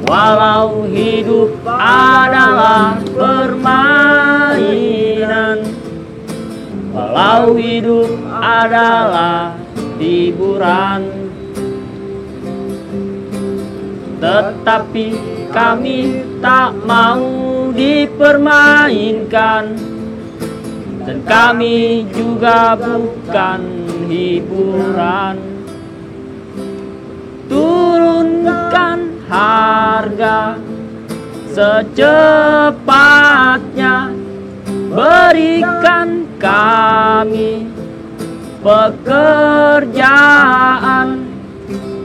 Walau hidup adalah permainan, walau hidup adalah hiburan, tetapi kami tak mau dipermainkan, dan kami juga bukan hiburan. Turunkan harga secepatnya, berikan kami pekerjaan.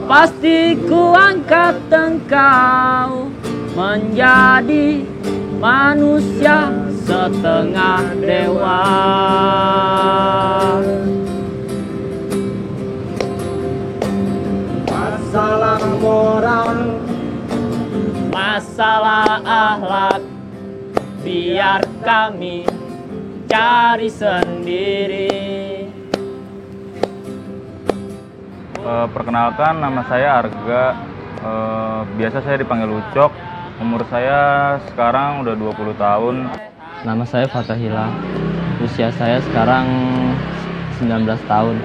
Pasti ku angkat engkau menjadi manusia setengah dewa. Masalah moral, masalah akhlak, biar kami cari sendiri. Perkenalkan, nama saya Arga. Biasa saya dipanggil Ucok. Umur saya sekarang udah 20 tahun. Nama saya Fatahila. Usia saya sekarang 19 tahun.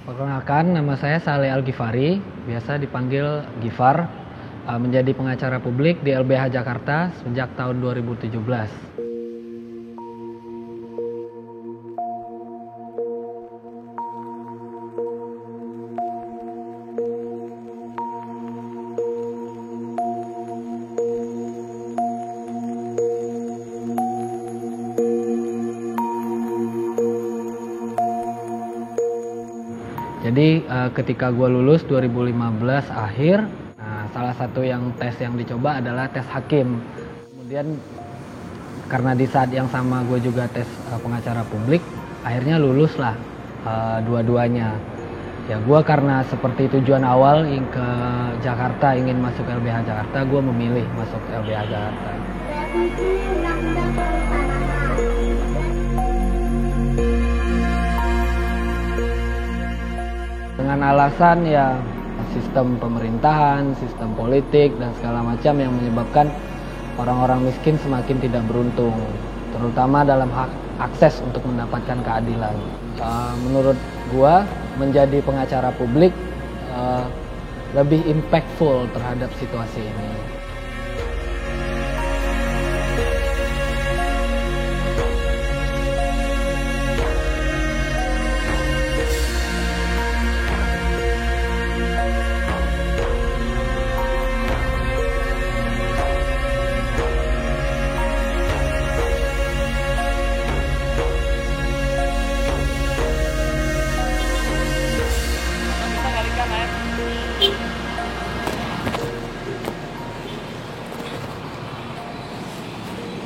Perkenalkan, nama saya Saleh Al-Ghifari, biasa dipanggil Gifar, menjadi pengacara publik di LBH Jakarta sejak tahun 2017. Jadi ketika gue lulus 2015 akhir, salah satu tes yang dicoba adalah tes hakim. Kemudian karena di saat yang sama gue juga tes pengacara publik, akhirnya lulus lah dua-duanya. Ya gue karena seperti tujuan awal ke Jakarta, ingin masuk LBH Jakarta, gue memilih masuk LBH Jakarta. Dengan alasan ya sistem pemerintahan, sistem politik, dan segala macam yang menyebabkan orang-orang miskin semakin tidak beruntung, terutama dalam hak akses untuk mendapatkan keadilan. Menurut gua, menjadi pengacara publik lebih impactful terhadap situasi ini.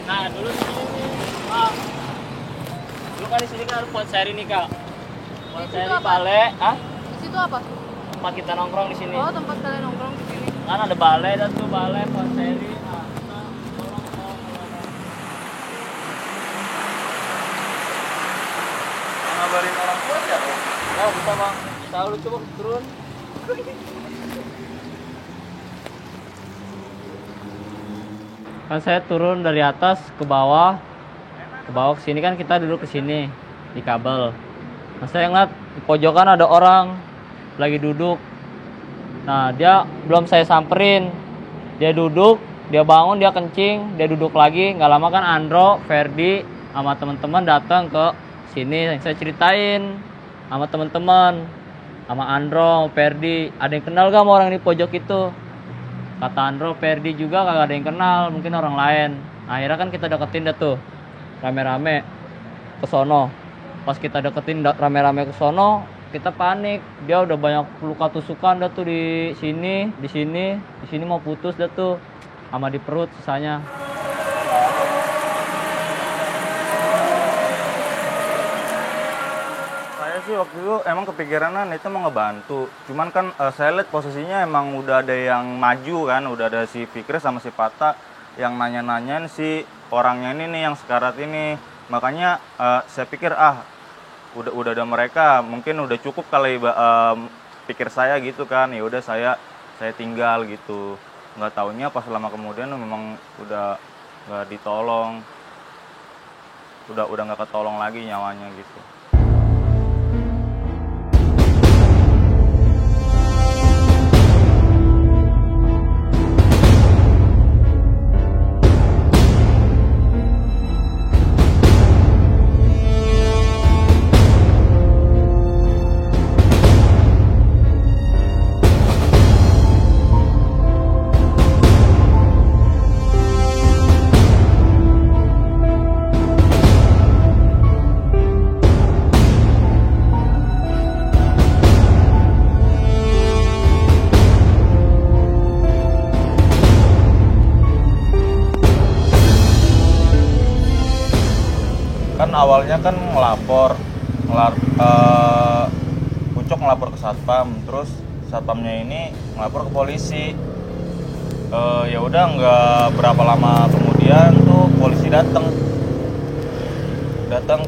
Nah, dulu di sini Kak. Dulu kan di sini kan ada Ponseri nih, Kak. Ponseri Bale, Di situ apa? tempat kita nongkrong di sini. Oh, tempat kalian nongkrong di sini. Kan ada Bale dan tuh Bale Ponseri. Nah, kita tolong. Ngabarin orang tua ya? Ya, bisa, Bang. Tahu lu coba turun. Kan saya turun dari atas ke bawah ke sini, kan kita duduk ke sini di kabel. Nah, saya ngeliat di pojokan ada orang lagi duduk. Nah, dia belum saya samperin, dia duduk, dia bangun, dia kencing, dia duduk lagi. Nggak lama kan Andro, Ferdi sama teman-teman datang ke sini. Saya ceritain sama teman-teman, sama Andro, Ferdi, ada yang kenal gak sama orang di pojok itu? Kata Andro, Ferdi juga kagak ada yang kenal, mungkin orang lain. Akhirnya kan kita deketin dah tuh, rame-rame ke sono. Pas kita deketin rame-rame ke sono, kita panik. Dia udah banyak luka tusukan dah tuh di sini mau putus dah tuh, sama di perut sisanya. Saya sih waktu itu emang kepikiran itu mau ngebantu. Cuman kan saya lihat posisinya emang udah ada yang maju kan, udah ada si Fikri sama si Pata yang nanya-nanyain si orangnya ini nih yang sekarat ini. Makanya saya pikir udah ada mereka, mungkin udah cukup kali pikir saya gitu kan. Ya udah saya tinggal gitu. Nggak taunya pas lama kemudian memang udah nggak ditolong. Udah nggak ketolong lagi nyawanya gitu. Kan awalnya kan Ucok ngelapor ke satpam, terus satpamnya ini ngelapor ke polisi. Ya udah nggak berapa lama kemudian tuh polisi datang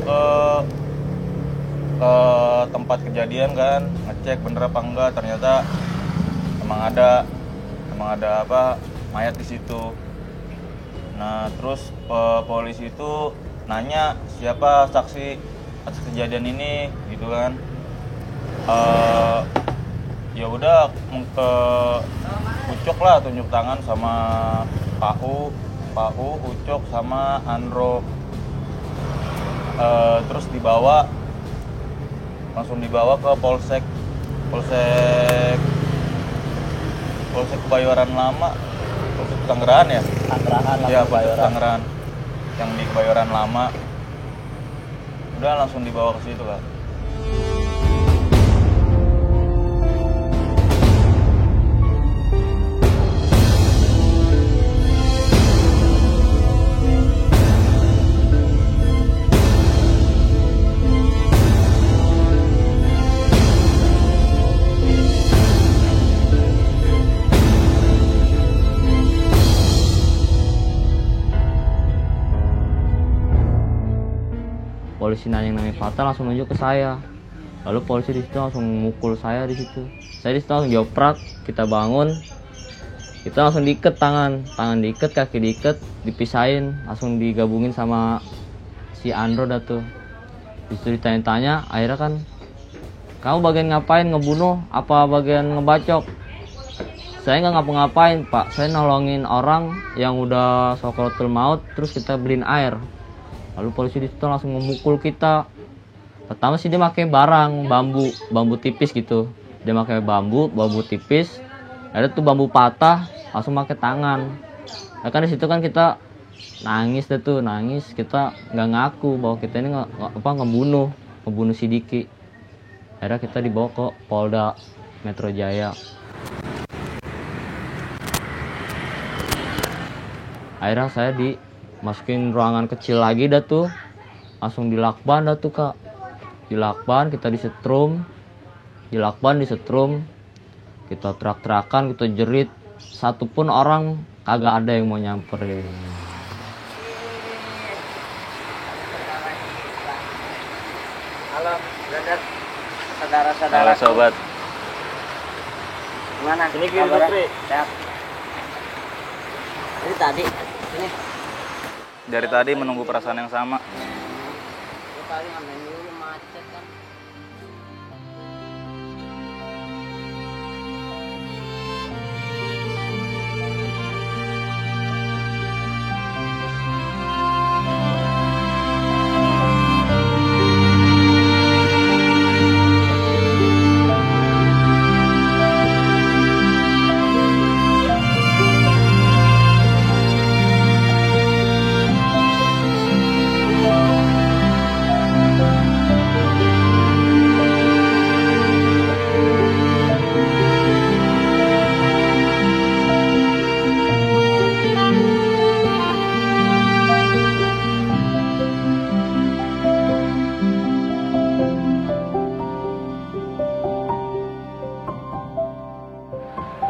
ke tempat kejadian kan, ngecek bener apa enggak. Ternyata emang ada mayat di situ. Nah terus polisi itu nanya siapa saksi atas kejadian ini gitu kan. Ya udah ke Ucok lah, tunjuk tangan sama Pak Ucok sama Andro. Terus langsung dibawa ke Polsek Kebayoran Lama, Polsek Tangerang ya? Iya, Polsek Tangerang yang di Kebayoran Lama. Udah langsung dibawa ke situ kan. Polisi nanya yang namanya Fata langsung nunjuk ke saya. Lalu polisi di situ langsung mukul saya di situ. Saya di situ langsung joprak, kita bangun. Kita langsung diikat tangan diikat, kaki diikat, dipisahin, langsung digabungin sama si Andro dah tuh. Di situ ditanya-tanya, akhirnya kan kamu bagian ngapain, ngebunuh apa bagian ngebacok? Saya nggak ngapa-ngapain Pak, saya nolongin orang yang udah sakaratul maut, terus kita beliin air. Lalu polisi di situ langsung memukul kita. Pertama sih dia pakai barang bambu tipis gitu. Dia pakai bambu tipis. Ada tuh bambu patah, langsung pakai tangan. Nah kan di situ kan kita nangis nangis. Kita nggak ngaku bahwa kita ini ngebunuh si Diki. Akhirnya kita dibawa ke Polda Metro Jaya. Akhirnya saya dimasukin ruangan kecil lagi dah tuh, langsung dilakban dah tuh Kak. Dilakban, kita disetrum, kita terak-terakan, kita jerit, satupun orang kagak ada yang mau nyamperin. Halo, brother, saudara-saudara. Halo sobat. Gimana? Ini Gil kabarnya? Putri. Sehat. Ini tadi, ini. Dari tadi menunggu perasaan yang sama. Lu kali ngamen dulu macet kan.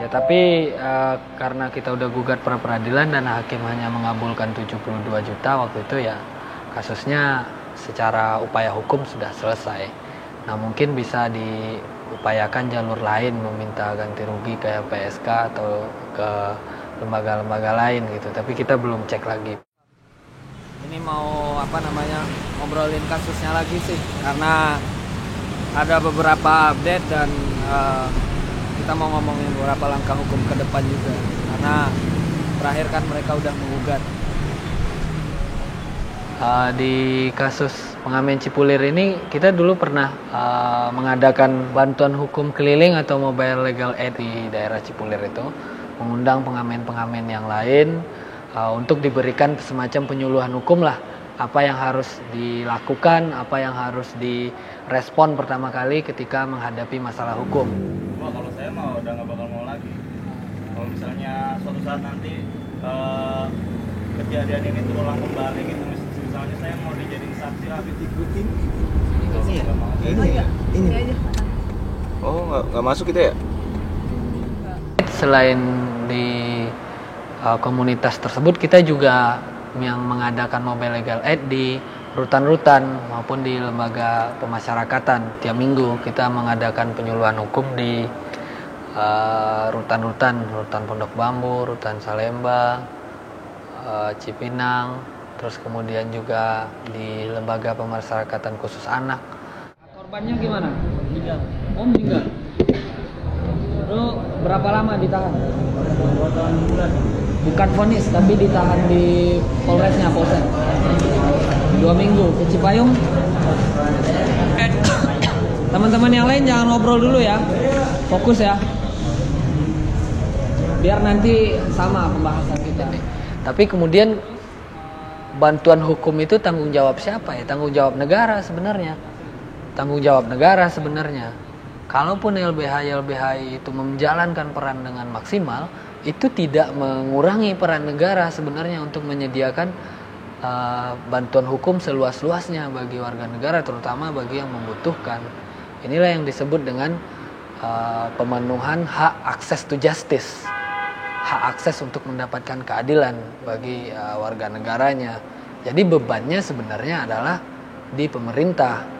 Ya, tapi karena kita udah gugat pra peradilan dan hakim hanya mengabulkan 72 juta waktu itu, ya kasusnya secara upaya hukum sudah selesai. Nah, mungkin bisa diupayakan jalur lain, meminta ganti rugi ke LPSK atau ke lembaga-lembaga lain gitu. Tapi kita belum cek lagi. Ini mau ngobrolin kasusnya lagi sih, karena ada beberapa update dan kita mau ngomongin beberapa langkah hukum ke depan juga. Karena terakhir kan mereka udah menggugat. Di kasus pengamen Cipulir ini kita dulu pernah mengadakan bantuan hukum keliling atau mobile legal aid di daerah Cipulir itu, mengundang pengamen-pengamen yang lain untuk diberikan semacam penyuluhan hukum lah, apa yang harus dilakukan, apa yang harus direspon pertama kali ketika menghadapi masalah hukum. Wah, kalau saya mah udah nggak bakal mau lagi. Kalau misalnya suatu saat nanti kejadian ini terulang kembali gitu, misalnya saya mau dijadiin saksi lah, ikutin. Ini aja. Oh, nggak masuk kita ya? Selain di komunitas tersebut, kita juga yang mengadakan mobile legal aid di rutan-rutan maupun di lembaga pemasyarakatan. Tiap minggu kita mengadakan penyuluhan hukum di rutan Pondok Bambu, rutan Salemba, Cipinang, terus kemudian juga di lembaga pemasyarakatan khusus anak. Korbannya gimana? Meninggal. Oh, meninggal. Lu berapa lama ditahan? 2 tahun bulan. Bukan vonis, tapi ditahan di Polresnya, Polsek. 2 minggu. Ke Cipayung. Teman-teman yang lain jangan ngobrol dulu ya. Fokus ya. Biar nanti sama pembahasan kita. Tapi kemudian bantuan hukum itu tanggung jawab siapa ya? Tanggung jawab negara sebenarnya. Tanggung jawab negara sebenarnya. Kalaupun LBH itu menjalankan peran dengan maksimal, itu tidak mengurangi peran negara sebenarnya untuk menyediakan bantuan hukum seluas-luasnya bagi warga negara, terutama bagi yang membutuhkan. Inilah yang disebut dengan pemenuhan hak akses to justice, hak akses untuk mendapatkan keadilan bagi warga negaranya. Jadi bebannya sebenarnya adalah di pemerintah.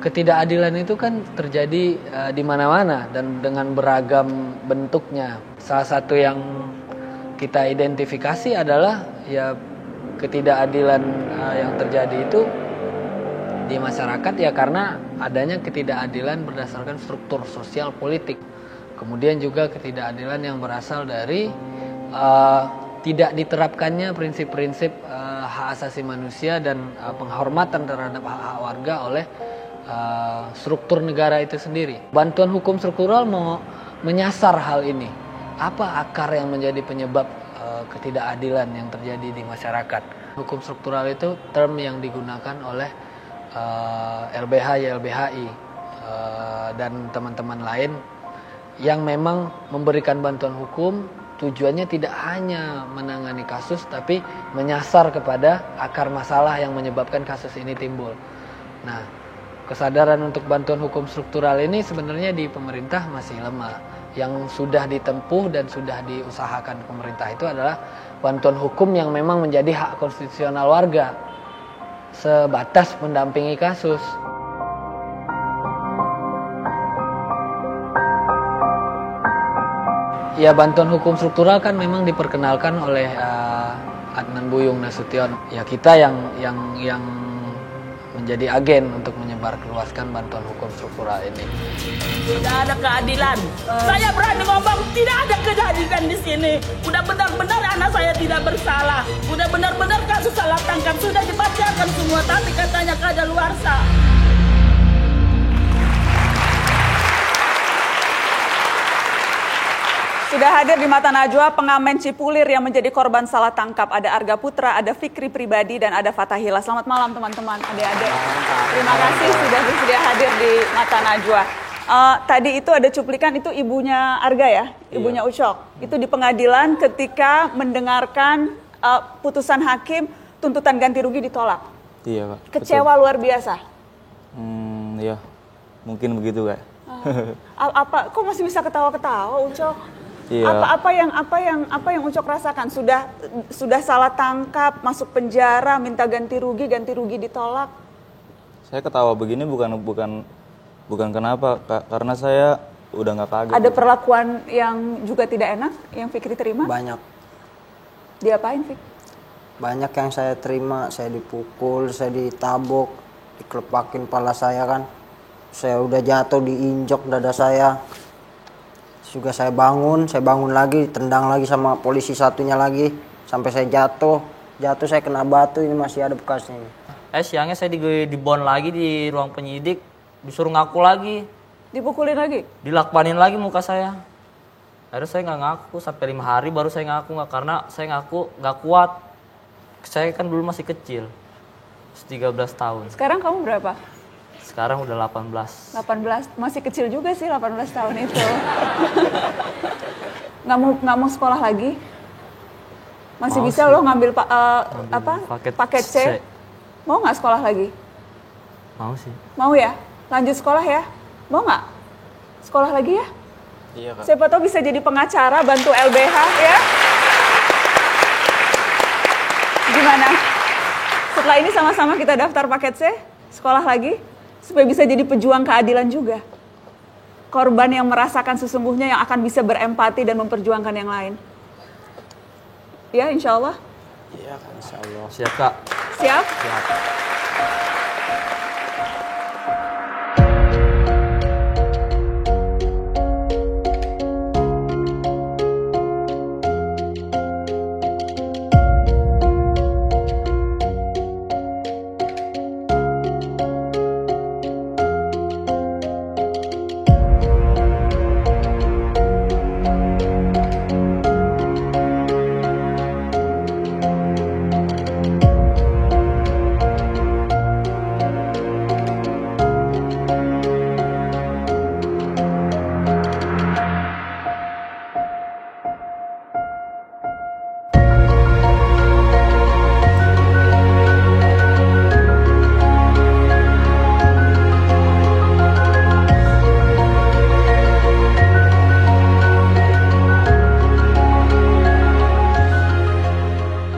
Ketidakadilan itu kan terjadi di mana-mana dan dengan beragam bentuknya. Salah satu yang kita identifikasi adalah ya ketidakadilan yang terjadi itu di masyarakat ya karena adanya ketidakadilan berdasarkan struktur sosial politik. Kemudian juga ketidakadilan yang berasal dari tidak diterapkannya prinsip-prinsip hak asasi manusia dan penghormatan terhadap hak-hak warga oleh struktur negara itu sendiri. Bantuan hukum struktural mau menyasar hal ini. Apa akar yang menjadi penyebab ketidakadilan yang terjadi di masyarakat? Hukum struktural itu term yang digunakan oleh LBH, YLBHI dan teman-teman lain yang memang memberikan bantuan hukum. Tujuannya tidak hanya menangani kasus, tapi menyasar kepada akar masalah yang menyebabkan kasus ini timbul. Nah, kesadaran untuk bantuan hukum struktural ini sebenarnya di pemerintah masih lemah. Yang sudah ditempuh dan sudah diusahakan pemerintah itu adalah bantuan hukum yang memang menjadi hak konstitusional warga, sebatas mendampingi kasus. Ya, bantuan hukum struktural kan memang diperkenalkan oleh Adnan Buyung Nasution. Ya, kita yang menjadi agen untuk menyebarluaskan bantuan hukum struktural ini. Tidak ada keadilan. Saya berani ngomong tidak ada keadilan di sini. Udah benar-benar anak saya tidak bersalah. Udah benar-benar kasus salah tangkap sudah dibacakan semua, tapi katanya kadaluarsa. Sudah hadir di Mata Najwa pengamen Cipulir yang menjadi korban salah tangkap. Ada Arga Putra, ada Fikri Pribadi, dan ada Fatahila. Selamat malam teman-teman, adik-adik. Terima kasih sudah bersedia hadir di Mata Najwa. Tadi itu ada cuplikan, itu ibunya Arga ya, ibunya Ucok. Itu di pengadilan ketika mendengarkan putusan hakim, tuntutan ganti rugi ditolak. Iya, Kak. Kecewa luar biasa. Ya, mungkin begitu, Kak. Apa? Kok masih bisa ketawa-ketawa, Ucok? Iya. Apa yang Ucok rasakan? Sudah salah tangkap, masuk penjara, minta ganti rugi ditolak. Saya ketawa begini bukan kenapa, Kak, karena saya udah nggak kaget. Ada perlakuan yang juga tidak enak yang Fikri terima? Banyak. Diapain, Fik? Banyak yang saya terima, saya dipukul, saya ditabok, dikelepakin kepala saya kan. Saya udah jatuh, diinjak dada saya. Juga saya bangun lagi, tendang lagi sama polisi satunya lagi. Sampai saya jatuh saya kena batu, ini masih ada bekasnya. Siangnya saya dibon lagi di ruang penyidik, disuruh ngaku lagi. Dipukulin lagi? Dilakbanin lagi muka saya. Akhirnya saya nggak ngaku, sampai 5 hari baru saya ngaku, karena saya ngaku nggak kuat. Saya kan dulu masih kecil, 13 tahun. Sekarang kamu berapa? Sekarang udah 18. 18, masih kecil juga sih 18 tahun itu. Nggak mau sekolah lagi? Masih Mau bisa sih. loh ngambil paket C. Mau nggak sekolah lagi? Mau sih. Mau ya? Lanjut sekolah ya? Mau nggak? Sekolah lagi ya? Iya, Kak. Siapa tahu bisa jadi pengacara, bantu LBH ya? Gimana? Setelah ini sama-sama kita daftar paket C, sekolah lagi, supaya bisa jadi pejuang keadilan juga. Korban yang merasakan sesungguhnya yang akan bisa berempati dan memperjuangkan yang lain. Ya, insya Allah. Iya kan, insya Allah. Siap, Kak. Siap? Siap.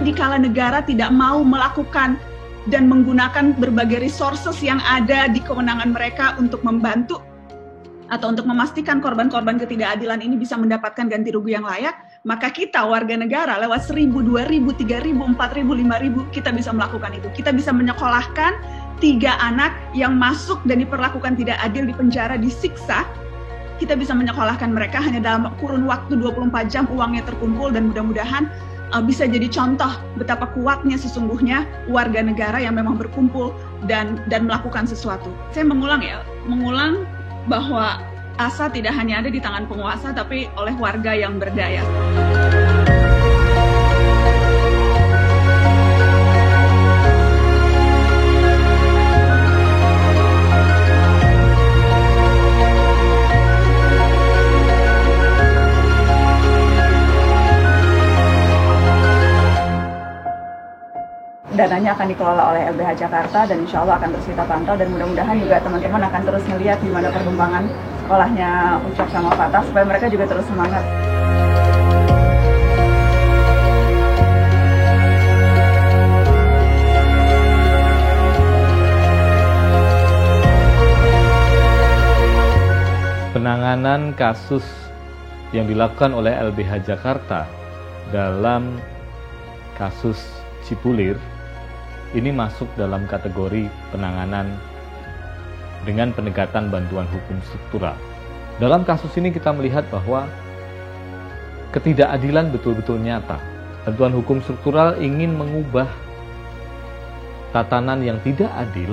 Dikala negara tidak mau melakukan dan menggunakan berbagai resources yang ada di kewenangan mereka untuk membantu atau untuk memastikan korban-korban ketidakadilan ini bisa mendapatkan ganti rugi yang layak, maka kita warga negara lewat 1.000, 2.000, 3.000, 4.000, 5.000 kita bisa melakukan itu. Kita bisa menyekolahkan 3 anak yang masuk dan diperlakukan tidak adil di penjara, disiksa. Kita bisa menyekolahkan mereka hanya dalam kurun waktu 24 jam, uangnya terkumpul, dan mudah-mudahan bisa jadi contoh betapa kuatnya sesungguhnya warga negara yang memang berkumpul dan melakukan sesuatu. Saya mengulang bahwa asa tidak hanya ada di tangan penguasa tapi oleh warga yang berdaya. Dananya akan dikelola oleh LBH Jakarta dan insya Allah akan terus kita pantau, dan mudah-mudahan juga teman-teman akan terus melihat gimana perkembangan sekolahnya Ucok sama Fatah supaya mereka juga terus semangat. Penanganan kasus yang dilakukan oleh LBH Jakarta dalam kasus Cipulir ini masuk dalam kategori penanganan dengan pendekatan bantuan hukum struktural. Dalam kasus ini kita melihat bahwa ketidakadilan betul-betul nyata. Bantuan hukum struktural ingin mengubah tatanan yang tidak adil,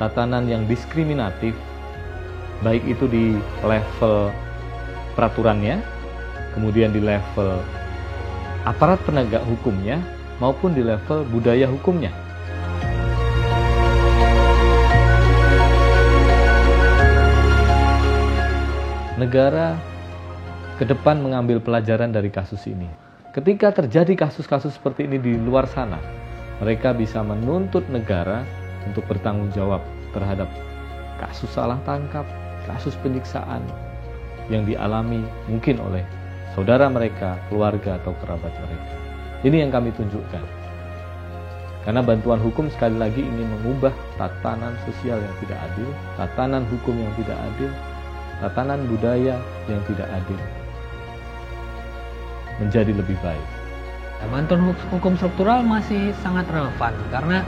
tatanan yang diskriminatif, baik itu di level peraturannya, kemudian di level aparat penegak hukumnya, maupun di level budaya hukumnya. Negara ke depan mengambil pelajaran dari kasus ini. ketika terjadi kasus-kasus seperti ini di luar sana, mereka bisa menuntut negara untuk bertanggung jawab terhadap kasus salah tangkap, kasus penyiksaan yang dialami mungkin oleh saudara mereka, keluarga atau kerabat mereka. Ini yang kami tunjukkan. Karena bantuan hukum sekali lagi ingin mengubah tatanan sosial yang tidak adil, tatanan hukum yang tidak adil, tatanan budaya yang tidak adil menjadi lebih baik. Bantuan hukum struktural masih sangat relevan karena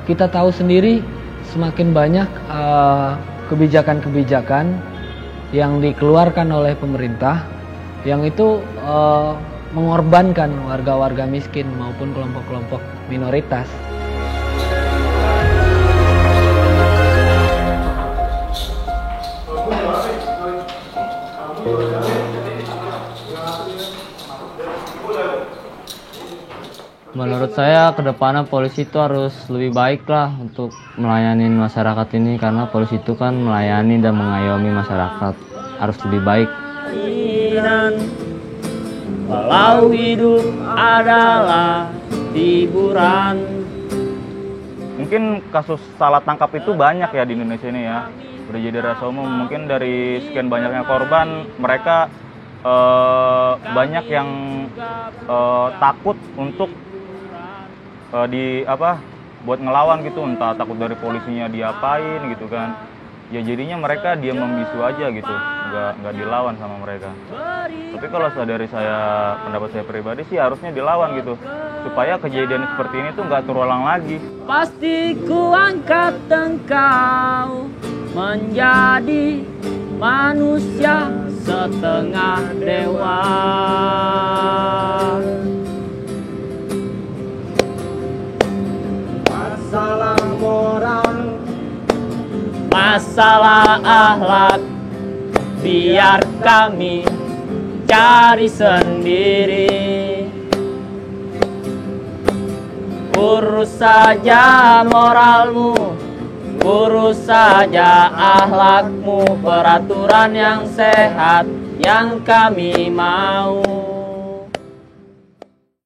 kita tahu sendiri semakin banyak kebijakan-kebijakan yang dikeluarkan oleh pemerintah yang itu mengorbankan warga-warga miskin maupun kelompok-kelompok minoritas. Menurut saya kedepannya polisi itu harus lebih baik lah untuk melayani masyarakat ini, karena polisi itu kan melayani dan mengayomi masyarakat, harus lebih baik. Walau hidup adalah hiburan. Mungkin kasus salah tangkap itu banyak ya di Indonesia ini ya. Udah jadi rahasia umum. Mungkin dari sekian banyaknya korban, mereka banyak yang takut untuk buat ngelawan gitu, entah takut dari polisinya diapain gitu kan. Ya jadinya mereka diam membisu aja gitu, nggak dilawan sama mereka. Tapi kalau dari pendapat saya pribadi sih harusnya dilawan gitu, supaya kejadian seperti ini tuh nggak terulang lagi. Pasti ku angkat engkau menjadi manusia setengah dewa. Masalah moral, masalah akhlak, biar kami cari sendiri. Urus saja moralmu, urus saja akhlakmu, peraturan yang sehat yang kami mau.